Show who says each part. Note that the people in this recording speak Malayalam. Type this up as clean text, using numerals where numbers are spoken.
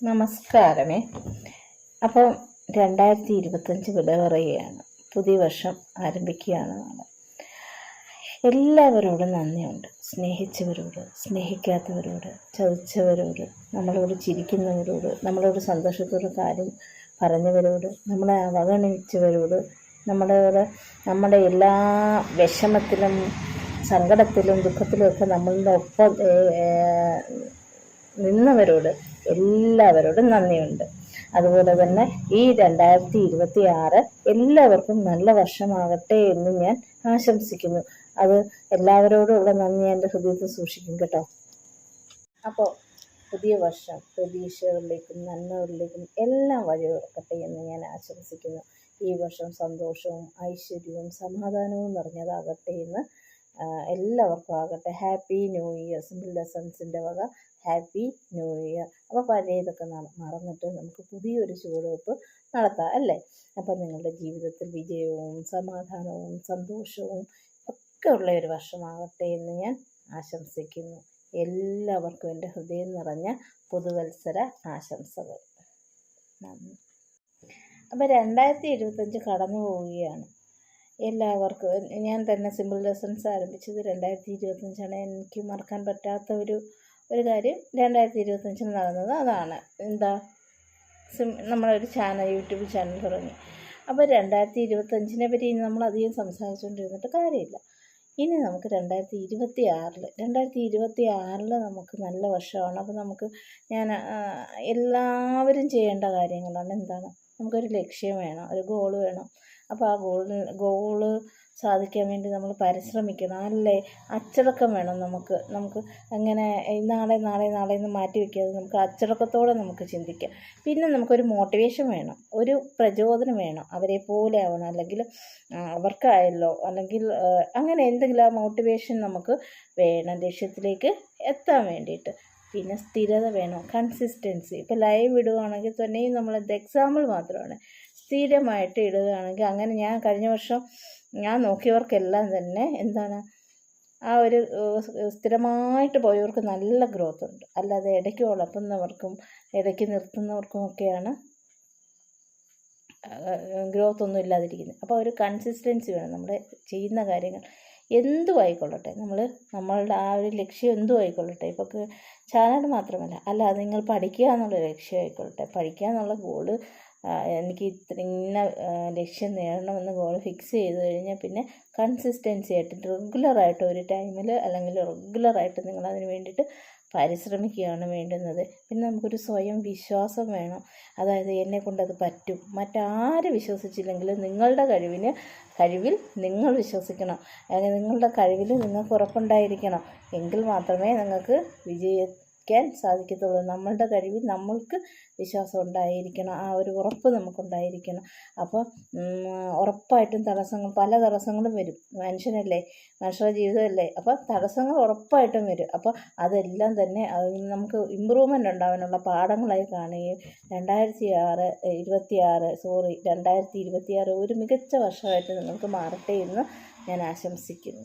Speaker 1: നമസ്കാരമേ. അപ്പം 2025 വിട പറയുകയാണ്. പുതിയ വർഷം ആരംഭിക്കുകയാണ് നാളെ. എല്ലാവരോടും നന്ദിയുണ്ട്. സ്നേഹിച്ചവരോട്, സ്നേഹിക്കാത്തവരോട്, ചതിച്ചവരോട്, നമ്മളോട് ചിരിക്കുന്നവരോട്, നമ്മളോട് സന്തോഷത്തോടെ കാര്യം പറഞ്ഞവരോട്, നമ്മളെ അവഗണിച്ചവരോട്, നമ്മുടെ എല്ലാ വിഷമത്തിലും സങ്കടത്തിലും ദുഃഖത്തിലും ഒക്കെ നമ്മളുടെ ഒപ്പം നിന്നവരോട് എല്ലാവരോടും നന്ദിയുണ്ട്. അതുപോലെ തന്നെ ഈ 2026 എല്ലാവർക്കും നല്ല വർഷമാകട്ടെ എന്ന് ഞാൻ ആശംസിക്കുന്നു. അത് എല്ലാവരോടുമുള്ള നന്ദി എൻ്റെ ഹൃദയത്തിൽ സൂക്ഷിക്കും കേട്ടോ. അപ്പോൾ പുതിയ വർഷം പ്രതീക്ഷകളിലേക്കും നന്മകളിലേക്കും എല്ലാം വഴി തുറക്കട്ടെ എന്ന് ഞാൻ ആശംസിക്കുന്നു. ഈ വർഷം സന്തോഷവും ഐശ്വര്യവും സമാധാനവും നിറഞ്ഞതാകട്ടെ എന്ന് എല്ലാവർക്കും ആകട്ടെ. Happy new year. സിമ്പിൾ ലെസൺസിൻ്റെ വക ഹാപ്പി ന്യൂ ഇയർ. അപ്പോൾ പഴയതൊക്കെ മറന്നിട്ട് നമുക്ക് പുതിയൊരു ചുവടുവെപ്പ് നടത്താം അല്ലേ. അപ്പം നിങ്ങളുടെ ജീവിതത്തിൽ വിജയവും സമാധാനവും സന്തോഷവും ഒക്കെ ഉള്ള ഒരു വർഷമാകട്ടെ എന്ന് ഞാൻ ആശംസിക്കുന്നു. എല്ലാവർക്കും എൻ്റെ ഹൃദയം നിറഞ്ഞ പുതുവത്സര ആശംസകൾ. നന്ദി. അപ്പോൾ 2025 കടന്നു പോവുകയാണ്. എല്ലാവർക്കും ഞാൻ തന്നെ സിമ്പിൾ ലെസൺസ് ആരംഭിച്ചത് 2025 എനിക്ക് മറക്കാൻ പറ്റാത്ത ഒരു കാര്യം 2025 നടന്നത് അതാണ്. എന്താ, നമ്മളൊരു യൂട്യൂബ് ചാനൽ തുടങ്ങി. അപ്പോൾ 2025 പറ്റി ഇനി നമ്മളധികം സംസാരിച്ചുകൊണ്ടിരുന്നിട്ട് കാര്യമില്ല. ഇനി നമുക്ക് 2026 നമുക്ക് നല്ല വർഷമാണ്. അപ്പോൾ ഞാൻ എല്ലാവരും ചെയ്യേണ്ട കാര്യങ്ങളാണ്. എന്താണ്, നമുക്കൊരു ലക്ഷ്യം വേണം, ഒരു ഗോള് വേണം. അപ്പോൾ ആ ഗോള് സാധിക്കാൻ വേണ്ടി നമ്മൾ പരിശ്രമിക്കണം അല്ലേ. അച്ചടക്കം വേണം നമുക്ക് അങ്ങനെ നാളെ എന്ന് മാറ്റി വയ്ക്കാതെ നമുക്ക് അച്ചടക്കത്തോടെ നമുക്ക് ചിന്തിക്കാം. പിന്നെ നമുക്കൊരു മോട്ടിവേഷൻ വേണം, ഒരു പ്രചോദനം വേണം. അവരെ പോലെ ആവണം, അല്ലെങ്കിൽ അവർക്കായല്ലോ, അല്ലെങ്കിൽ അങ്ങനെ എന്തെങ്കിലും ആ മോട്ടിവേഷൻ നമുക്ക് വേണം ലക്ഷ്യത്തിലേക്ക് എത്താൻ വേണ്ടിയിട്ട്. പിന്നെ സ്ഥിരത വേണം, കൺസിസ്റ്റൻസി. ഇപ്പോൾ ലൈവ് ഇടുകയാണെങ്കിൽ തന്നെയും നമ്മളത് എക്സാമ്പിൾ മാത്രമാണ്. സ്ഥിരമായിട്ട് ഇടുകയാണെങ്കിൽ, അങ്ങനെ ഞാൻ കഴിഞ്ഞ വർഷം ഞാൻ നോക്കിയവർക്കെല്ലാം തന്നെ എന്താണ്, ആ ഒരു സ്ഥിരമായിട്ട് പോയവർക്ക് നല്ല ഗ്രോത്ത് ഉണ്ട്. അല്ലാതെ ഇടയ്ക്ക് ഉഴപ്പുന്നവർക്കും ഇടയ്ക്ക് നിർത്തുന്നവർക്കും ഒക്കെയാണ് ഗ്രോത്ത് ഒന്നും ഇല്ലാതിരിക്കുന്നത്. അപ്പോൾ ഒരു കൺസിസ്റ്റൻസി വേണം നമ്മുടെ ചെയ്യുന്ന കാര്യങ്ങൾ. എന്തും ആയിക്കൊള്ളട്ടെ, നമ്മളുടെ ആ ഒരു ലക്ഷ്യം എന്തും ആയിക്കൊള്ളട്ടെ. ഇപ്പോൾ ചാനൽ മാത്രമല്ല, അല്ലാതെ നിങ്ങൾ പഠിക്കുക എന്നുള്ള ലക്ഷ്യം ആയിക്കൊള്ളട്ടെ. പഠിക്കുക എന്നുള്ള ഗോള്, എനിക്ക് ഇന്ന ലക്ഷ്യം നേടണമെന്ന് ഗോൾ ഫിക്സ് ചെയ്ത് കഴിഞ്ഞാൽ പിന്നെ കൺസിസ്റ്റൻസി ആയിട്ട് റെഗുലറായിട്ട് ഒരു ടൈമിൽ അല്ലെങ്കിൽ റെഗുലറായിട്ട് നിങ്ങളതിന് വേണ്ടിയിട്ട് പരിശ്രമിക്കുകയാണ് വേണ്ടുന്നത്. പിന്നെ നമുക്കൊരു സ്വയം വിശ്വാസം വേണം. അതായത് എന്നെക്കൊണ്ടത് പറ്റും. മറ്റാരും വിശ്വസിച്ചില്ലെങ്കിലും നിങ്ങളുടെ കഴിവിൽ നിങ്ങൾ വിശ്വസിക്കണം. നിങ്ങളുടെ കഴിവിൽ നിങ്ങൾക്ക് ഉറപ്പുണ്ടായിരിക്കണം. എങ്കിൽ മാത്രമേ നിങ്ങൾക്ക് വിജയിക്കാൻ സാധിക്കത്തുള്ളൂ. നമ്മളുടെ കഴിവിൽ നമ്മൾക്ക് വിശ്വാസം ഉണ്ടായിരിക്കണം, ആ ഒരു ഉറപ്പ് നമുക്കുണ്ടായിരിക്കണം. അപ്പോൾ ഉറപ്പായിട്ടും പല തടസ്സങ്ങളും വരും. മനുഷ്യരുടെ ജീവിതമല്ലേ. അപ്പോൾ തടസ്സങ്ങൾ ഉറപ്പായിട്ടും വരും. അപ്പോൾ അതെല്ലാം തന്നെ നമുക്ക് ഇമ്പ്രൂവ്മെൻ്റ് ഉണ്ടാവാനുള്ള പാഠങ്ങളായി കാണുകയും 2026 ഒരു മികച്ച വർഷമായിട്ട് നിങ്ങൾക്ക് മാറട്ടെ എന്ന് ഞാൻ ആശംസിക്കുന്നു.